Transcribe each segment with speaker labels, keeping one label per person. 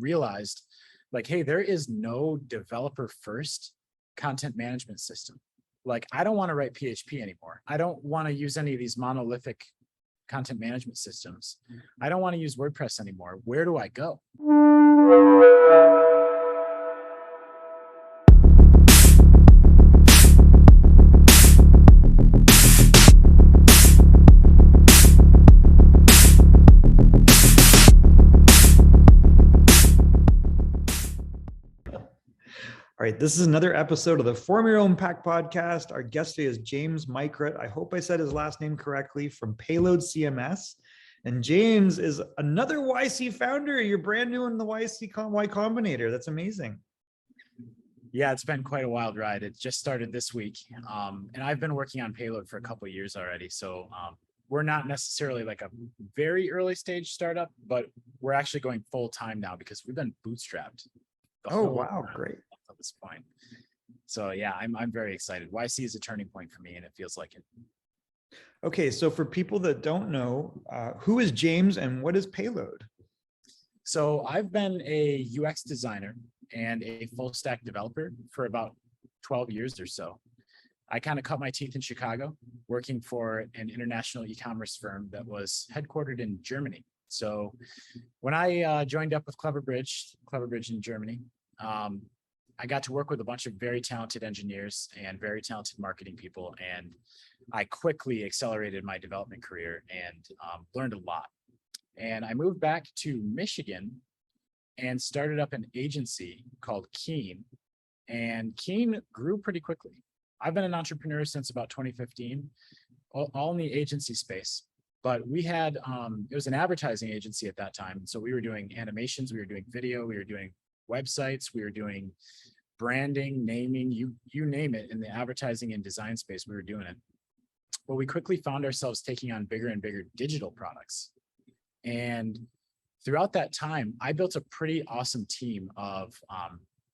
Speaker 1: realized like, hey, there is no developer first content management system. Like, I don't want to write PHP anymore. I don't want to use any of these monolithic content management systems. I don't want to use WordPress anymore. Where do I go?
Speaker 2: All right, this is another episode of the Form Your Own Pack podcast. Our guest today is James Mikrut. I hope I said his last name correctly, from Payload CMS. And James is another YC founder. You're brand new in the Y Combinator. That's amazing.
Speaker 1: Yeah, it's been quite a wild ride. It just started this week. And I've been working on Payload for a couple of years already. So we're not necessarily like a very early stage startup, but we're actually going full time now because we've been bootstrapped.
Speaker 2: Oh, wow, great.
Speaker 1: At this point. So yeah, I'm very excited. YC is a turning point for me, and it feels like it.
Speaker 2: Okay, so for people that don't know, who is James and what is Payload?
Speaker 1: So I've been a UX designer and a full stack developer for about 12 years or so. I kind of cut my teeth in Chicago working for an international e-commerce firm that was headquartered in Germany. So when I joined up with Cleverbridge in Germany, I got to work with a bunch of very talented engineers and very talented marketing people, and I quickly accelerated my development career and learned a lot. And I moved back to Michigan and started up an agency called Keen, and Keen grew pretty quickly. I've been an entrepreneur since about 2015, all in the agency space. But we had, it was an advertising agency at that time. So we were doing animations, we were doing video, we were doing websites, we were doing branding, naming, you name it. In the advertising and design space, we were doing it. But we quickly found ourselves taking on bigger and bigger digital products. And throughout that time, I built a pretty awesome team of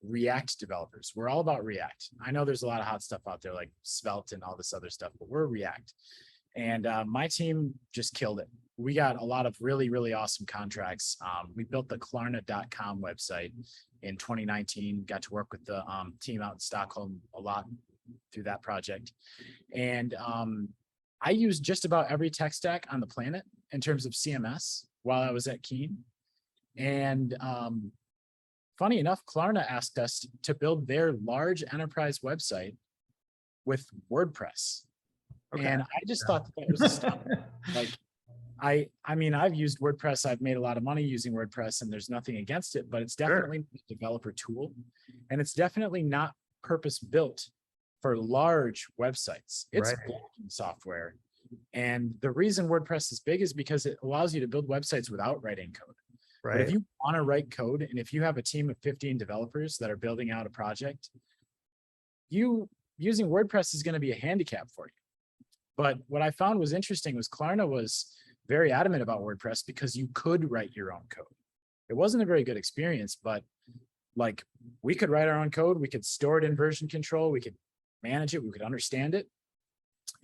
Speaker 1: React developers. We're all about React. I know there's a lot of hot stuff out there like Svelte and all this other stuff, but we're React. And my team just killed it. We got a lot of really, really awesome contracts. We built the Klarna.com website in 2019, got to work with the team out in Stockholm a lot through that project. And I used just about every tech stack on the planet in terms of CMS while I was at Keen. And funny enough, Klarna asked us to build their large enterprise website with WordPress. Okay. And I just thought that was a stuff. Like, I mean, I've used WordPress. I've made a lot of money using WordPress, and there's nothing against it, but it's definitely a developer tool, and it's definitely not purpose built for large websites. It's blogging software. And the reason WordPress is big is because it allows you to build websites without writing code. Right. But if you want to write code, and if you have a team of 15 developers that are building out a project, using WordPress is going to be a handicap for you. But what I found was interesting was Klarna was very adamant about WordPress because you could write your own code. It wasn't a very good experience, but like, we could write our own code, we could store it in version control, we could manage it, we could understand it.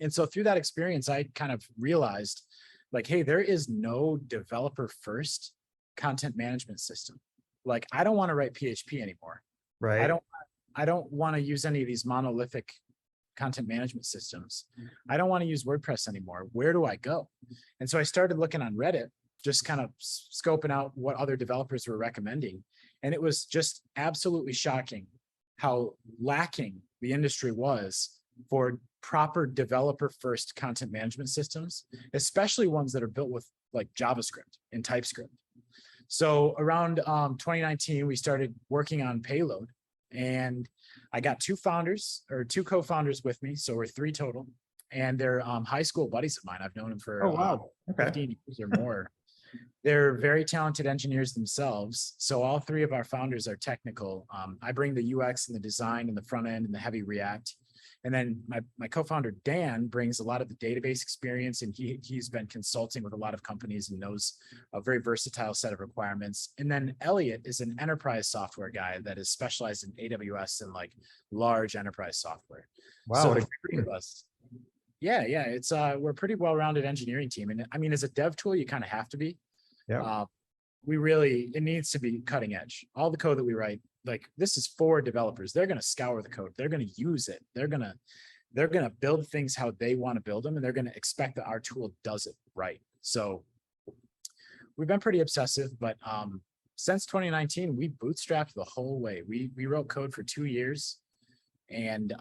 Speaker 1: And so through that experience, I kind of realized like, hey, there is no developer first content management system. Like, I don't want to write PHP anymore. Right. I don't want to use any of these monolithic content management systems. I don't want to use WordPress anymore. Where do I go? And so I started looking on Reddit, just kind of scoping out what other developers were recommending. And it was just absolutely shocking how lacking the industry was for proper developer first content management systems, especially ones that are built with like JavaScript and TypeScript. So around 2019, we started working on Payload, and I got two co-founders with me. So we're three total, and they're high school buddies of mine. I've known them for 15 years or more. They're very talented engineers themselves. So all three of our founders are technical. I bring the UX and the design and the front end and the heavy React. And then my co-founder, Dan, brings a lot of the database experience, and he's been consulting with a lot of companies and knows a very versatile set of requirements. And then Elliot is an enterprise software guy that is specialized in AWS and like large enterprise software. Wow. So the three of us, yeah, it's we're a pretty well-rounded engineering team. And I mean, as a dev tool, you kind of have to be. Yeah. it needs to be cutting edge. All the code that we write, like this is for developers. They're going to scour the code. They're going to use it. They're going to build things how they want to build them. And they're going to expect that our tool does it right. So we've been pretty obsessive, but since 2019, we bootstrapped the whole way. We wrote code for 2 years. And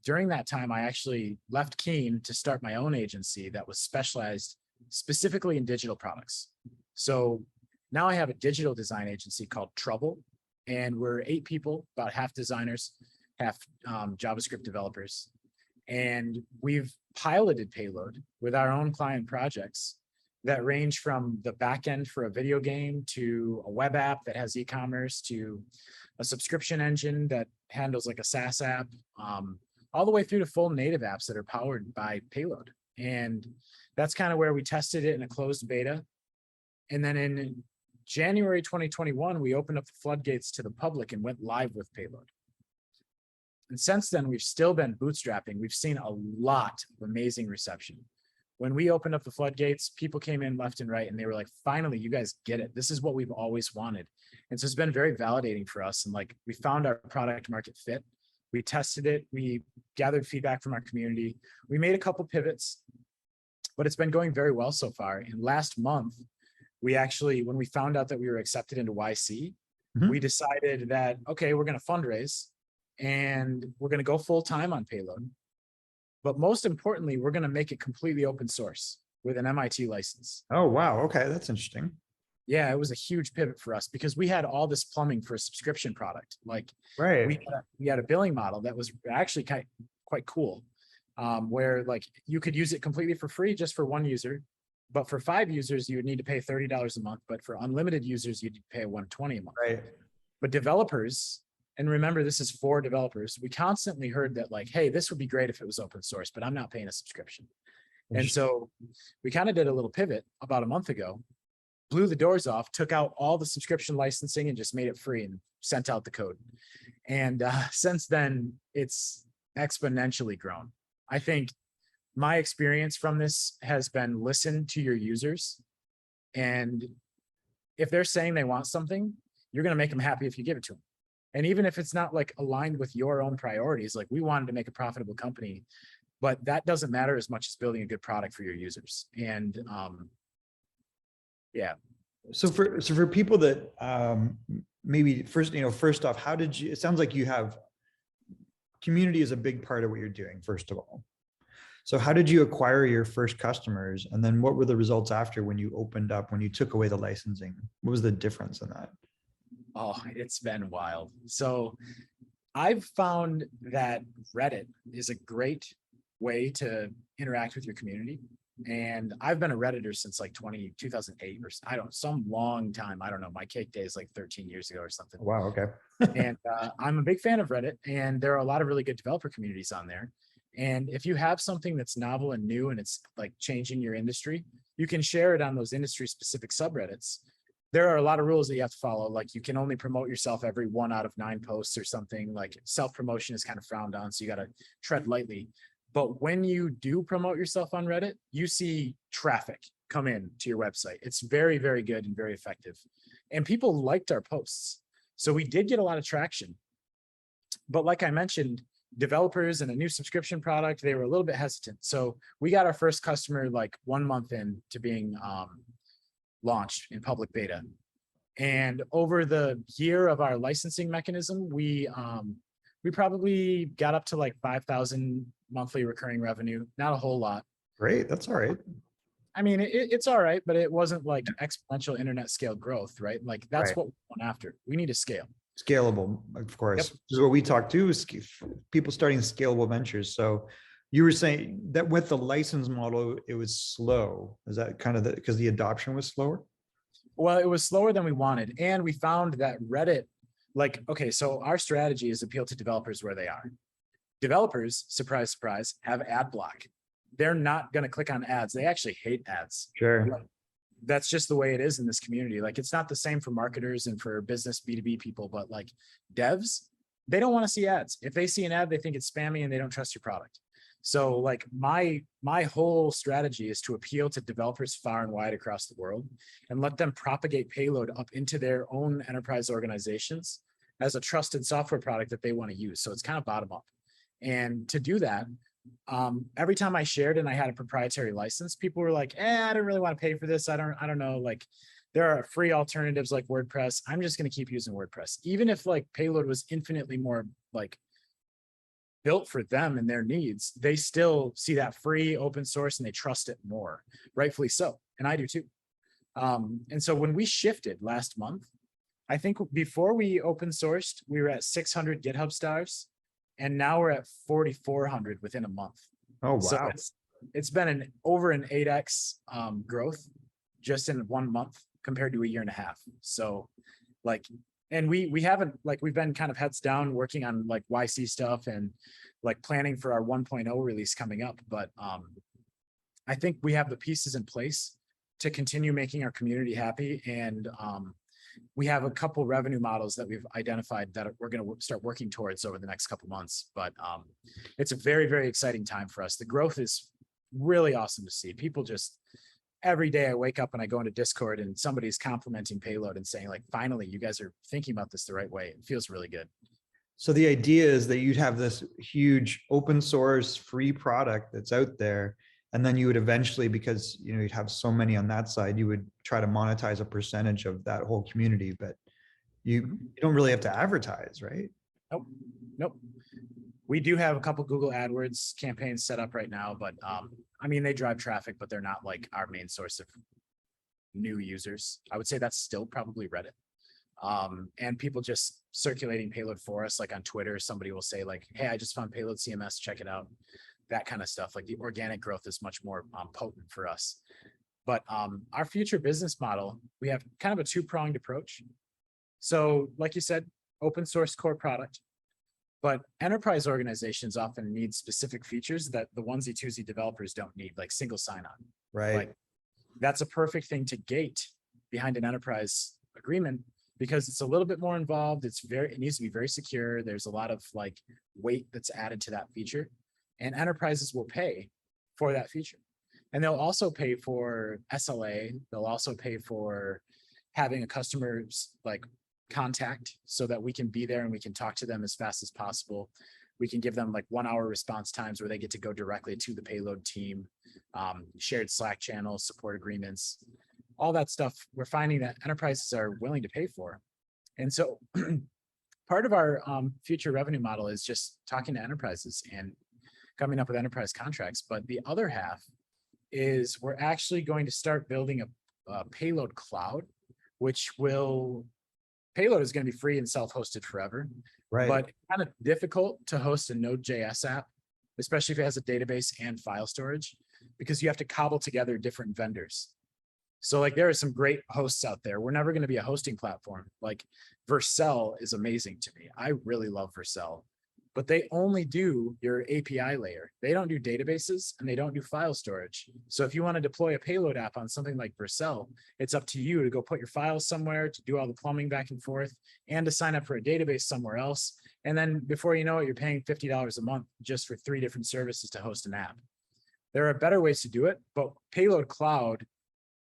Speaker 1: during that time, I actually left Keen to start my own agency that was specialized specifically in digital products. So now I have a digital design agency called Trouble, and we're 8 people, about half designers, half JavaScript developers. And we've piloted Payload with our own client projects that range from the back end for a video game to a web app that has e-commerce to a subscription engine that handles like a SaaS app, all the way through to full native apps that are powered by Payload. And that's kind of where we tested it in a closed beta. And then in January 2021, we opened up the floodgates to the public and went live with Payload. And since then, we've still been bootstrapping. We've seen a lot of amazing reception. When we opened up the floodgates, people came in left and right, and they were like, finally, you guys get it. This is what we've always wanted. And so it's been very validating for us. And like, we found our product market fit. We tested it. We gathered feedback from our community. We made a couple pivots, but it's been going very well so far. And last month, we actually, when we found out that we were accepted into YC, we decided that, okay, we're going to fundraise and we're going to go full time on Payload. But most importantly, we're going to make it completely open source with an MIT license.
Speaker 2: Oh, wow. Okay. That's interesting.
Speaker 1: Yeah, it was a huge pivot for us because we had all this plumbing for a subscription product. Like
Speaker 2: Right.
Speaker 1: we had a billing model that was actually quite cool, where like you could use it completely for free just for 1 user. But for 5 users, you would need to pay $30 a month. But for unlimited users, you'd pay $120 a month.
Speaker 2: Right.
Speaker 1: But developers, and remember, this is for developers, we constantly heard that like, hey, this would be great if it was open source, but I'm not paying a subscription. And so we kind of did a little pivot about a month ago, blew the doors off, took out all the subscription licensing and just made it free and sent out the code. And since then, it's exponentially grown. I think my experience from this has been listen to your users. And if they're saying they want something, you're going to make them happy if you give it to them. And even if it's not like aligned with your own priorities, like we wanted to make a profitable company, but that doesn't matter as much as building a good product for your users. And yeah.
Speaker 2: So for people that maybe first off, how did you, it sounds like you have community is a big part of what you're doing, first of all. So how did you acquire your first customers? And then what were the results after when you opened up, when you took away the licensing? What was the difference in that?
Speaker 1: Oh, it's been wild. So I've found that Reddit is a great way to interact with your community. And I've been a Redditor since like 2008 or some long time. I don't know. My cake day is like 13 years ago or something.
Speaker 2: Wow. Okay.
Speaker 1: And I'm a big fan of Reddit, and there are a lot of really good developer communities on there. And if you have something that's novel and new and it's like changing your industry, you can share it on those industry specific subreddits. There are a lot of rules that you have to follow. Like you can only promote yourself every 1 out of 9 posts or something. Like self-promotion is kind of frowned on. So you got to tread lightly. But when you do promote yourself on Reddit, you see traffic come in to your website. It's very, very good and very effective. And people liked our posts. So we did get a lot of traction. But like I mentioned, developers and a new subscription product, they were a little bit hesitant. So we got our first customer like 1 month in to being launched in public beta. And over the year of our licensing mechanism, we probably got up to like 5,000 monthly recurring revenue. Not a whole lot.
Speaker 2: Great. That's all right.
Speaker 1: I mean, it's all right, but it wasn't like exponential internet scale growth, right? Like that's what we want after. We need to scale.
Speaker 2: Scalable, of course.
Speaker 1: Yep.
Speaker 2: This is what we talk to, is people starting scalable ventures. So you were saying that with the license model, it was slow. Is that kind of because the adoption was slower?
Speaker 1: Well, it was slower than we wanted. And we found that Reddit, like, okay, so our strategy is appeal to developers where they are. Developers, surprise, surprise, have ad block. They're not going to click on ads. They actually hate ads.
Speaker 2: Sure.
Speaker 1: That's just the way it is in this community. Like it's not the same for marketers and for business B2B people, but like devs, they don't want to see ads. If they see an ad, they think it's spammy and they don't trust your product. So like my whole strategy is to appeal to developers far and wide across the world and let them propagate Payload up into their own enterprise organizations as a trusted software product that they want to use. So it's kind of bottom up. And to do that, every time I shared and I had a proprietary license, people were like, I don't really want to pay for this. I don't know. Like there are free alternatives like WordPress. I'm just going to keep using WordPress. Even if like Payload was infinitely more like built for them and their needs, they still see that free open source and they trust it more, rightfully so. And I do too. And so when we shifted last month, I think before we open sourced, we were at 600 GitHub stars, and now we're at 4,400 within a month.
Speaker 2: Oh, wow.
Speaker 1: So it's been over an 8x growth just in 1 month compared to a year and a half. So like, and we haven't, like, we've been kind of heads down working on like YC stuff and like planning for our 1.0 release coming up. But I think we have the pieces in place to continue making our community happy. And we have a couple revenue models that we've identified that we're going to start working towards over the next couple months. But it's a very, very exciting time for us. The growth is really awesome to see. People just, every day I wake up and I go into Discord and somebody's complimenting Payload and saying like, finally, you guys are thinking about this the right way. It feels really good.
Speaker 2: So the idea is that you'd have this huge open source free product that's out there. And then you would eventually, because you'd have so many on that side, you would try to monetize a percentage of that whole community, but you don't really have to advertise, right?
Speaker 1: Nope. We do have a couple Google AdWords campaigns set up right now, but I mean, they drive traffic, but they're not like our main source of new users. I would say that's still probably Reddit. And people just circulating Payload for us, like on Twitter, somebody will say like, hey, I just found Payload CMS, check it out. That kind of stuff. Like the organic growth is much more potent for us. But our future business model, we have kind of a two-pronged approach. So like you said, open source core product, but enterprise organizations often need specific features that the onesie twosie developers don't need, like single sign-on.
Speaker 2: Right.
Speaker 1: Like that's a perfect thing to gate behind an enterprise agreement because it's a little bit more involved. It needs to be very secure. There's a lot of like weight that's added to that feature. And enterprises will pay for that feature. And they'll also pay for SLA. They'll also pay for having a customer's like contact so that we can be there and we can talk to them as fast as possible. We can give them like 1 hour response times where they get to go directly to the Payload team, shared Slack channels, support agreements, all that stuff. We're finding that enterprises are willing to pay for. And so part of our future revenue model is just talking to enterprises and coming up with enterprise contracts. But the other half is we're actually going to start building a Payload cloud, which Payload is going to be free and self-hosted forever,
Speaker 2: Right.
Speaker 1: But kind of difficult to host a Node.js app, especially if it has a database and file storage, because you have to cobble together different vendors. So like there are some great hosts out there. We're never going to be a hosting platform. Like Vercel is amazing to me. I really love Vercel. But they only do your API layer. They don't do databases and they don't do file storage. So if you want to deploy a Payload app on something like Vercel, it's up to you to go put your files somewhere, to do all the plumbing back and forth, and to sign up for a database somewhere else. And then before you know it, you're paying $50 a month just for 3 different services to host an app. There are better ways to do it, but Payload Cloud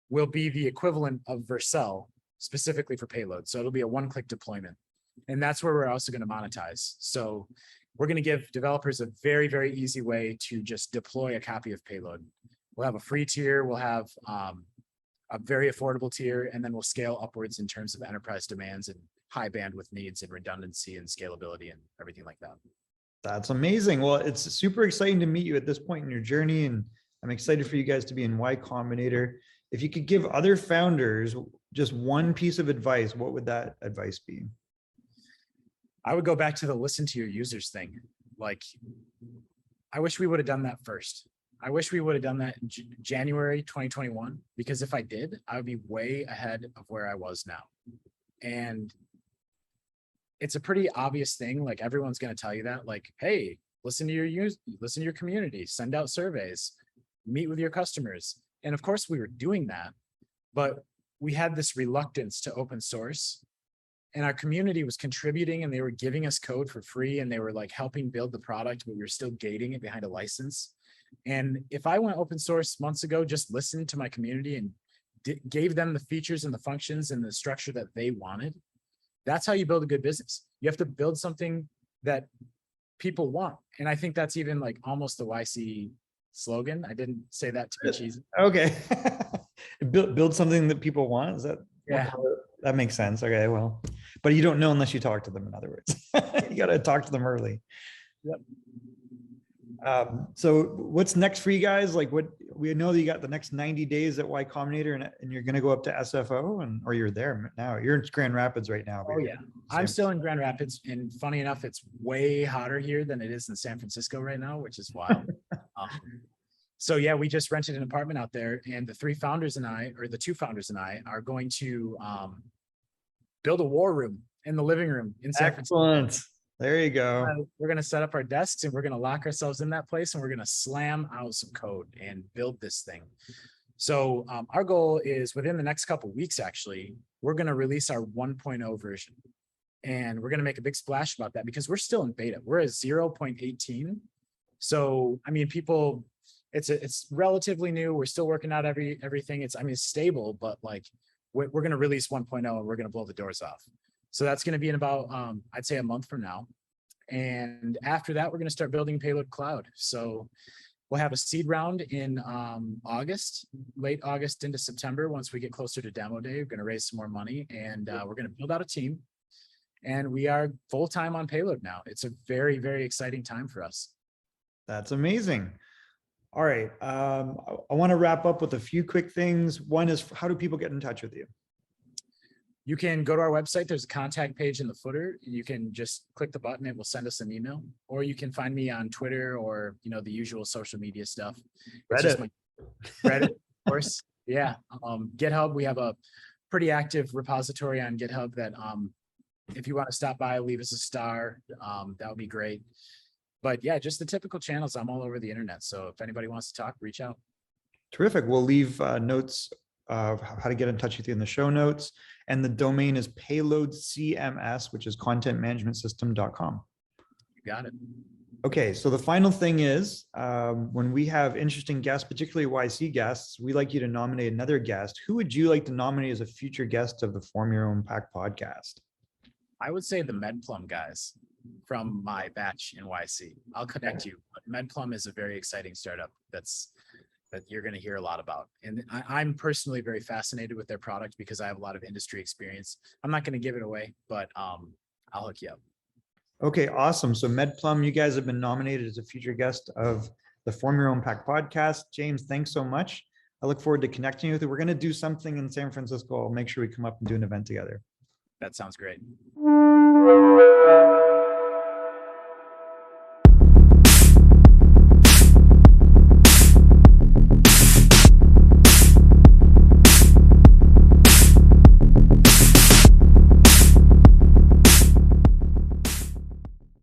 Speaker 1: will be the equivalent of Vercel specifically for Payload. So it'll be a one-click deployment. And that's where we're also going to monetize. So we're going to give developers a very, very easy way to just deploy a copy of Payload. We'll have a free tier. We'll have a very affordable tier, and then we'll scale upwards in terms of enterprise demands and high bandwidth needs and redundancy and scalability and everything like that.
Speaker 2: That's amazing. Well, it's super exciting to meet you at this point in your journey, and I'm excited for you guys to be in Y Combinator. If you could give other founders just one piece of advice, what would that advice be?
Speaker 1: I would go back to the listen to your users thing. Like, I wish we would have done that first. I wish we would have done that in January 2021, because if I did, I would be way ahead of where I was now. And it's a pretty obvious thing. Like everyone's going to tell you that, like, hey, listen to your community, send out surveys, meet with your customers. And of course we were doing that, but we had this reluctance to open source and our community was contributing and they were giving us code for free and they were like helping build the product, but we were still gating it behind a license. And if I went open source months ago, just listened to my community and gave them the features and the functions and the structure that they wanted, that's how you build a good business. You have to build something that people want. And I think that's even like almost the YC slogan. I didn't say that to be cheesy.
Speaker 2: Okay. Build something that people want. Is that?
Speaker 1: Yeah.
Speaker 2: That makes sense. Okay, well, but you don't know unless you talk to them, in other words. You got to talk to them early.
Speaker 1: Yep.
Speaker 2: So what's next for you guys? Like, what we know that you got the next 90 days at Y Combinator, and you're going to go up to SFO, and or you're there now. You're in Grand Rapids right now.
Speaker 1: Oh yeah, I'm still in Grand Rapids, and funny enough, it's way hotter here than it is in San Francisco right now, which is wild. So yeah, we just rented an apartment out there, and the two founders and I are going to build a war room in the living room in San
Speaker 2: Excellent.
Speaker 1: Francisco.
Speaker 2: There you go.
Speaker 1: We're going to set up our desks and we're going to lock ourselves in that place and we're going to slam out some code and build this thing. So our goal is within the next couple of weeks, actually, we're going to release our 1.0 version. And we're going to make a big splash about that because we're still in beta. We're at 0.18. So, I mean, people, it's relatively new. We're still working out everything. It's stable, but like we're going to release 1.0 and we're going to blow the doors off. So that's going to be in about, I'd say a month from now. And after that, we're going to start building Payload Cloud. So we'll have a seed round in August, late August into September. Once we get closer to demo day, we're going to raise some more money and we're going to build out a team. And we are full-time on Payload now. It's a very, very exciting time for us.
Speaker 2: That's amazing. All right. I want to wrap up with a few quick things. One is, how do people get in touch with you?
Speaker 1: You can go to our website. There's a contact page in the footer. You can just click the button. It will send us an email, or you can find me on Twitter or, the usual social media stuff.
Speaker 2: Reddit.
Speaker 1: Reddit, of course. Yeah. GitHub. We have a pretty active repository on GitHub that, if you want to stop by, leave us a star. That would be great. But yeah, just the typical channels. I'm all over the internet. So if anybody wants to talk, reach out. Terrific.
Speaker 2: We'll leave notes of how to get in touch with you in the show notes. And the domain is Payload CMS, which is contentmanagementsystem.com.
Speaker 1: You got it.
Speaker 2: Okay, so the final thing is, when we have interesting guests, particularly YC guests, we like you to nominate another guest. Who would you like to nominate as a future guest of the Form Your Own Pack podcast?
Speaker 1: I would say the MedPlumb guys from my batch in YC. I'll connect you. But MedPlumb is a very exciting startup that you're going to hear a lot about. And I'm personally very fascinated with their product because I have a lot of industry experience. I'm not going to give it away, but I'll hook you up.
Speaker 2: Okay, awesome. So MedPlumb, you guys have been nominated as a future guest of the Form Your Own Pack podcast. James, thanks so much. I look forward to connecting with you. We're going to do something in San Francisco. I'll make sure we come up and do an event together.
Speaker 1: That sounds great.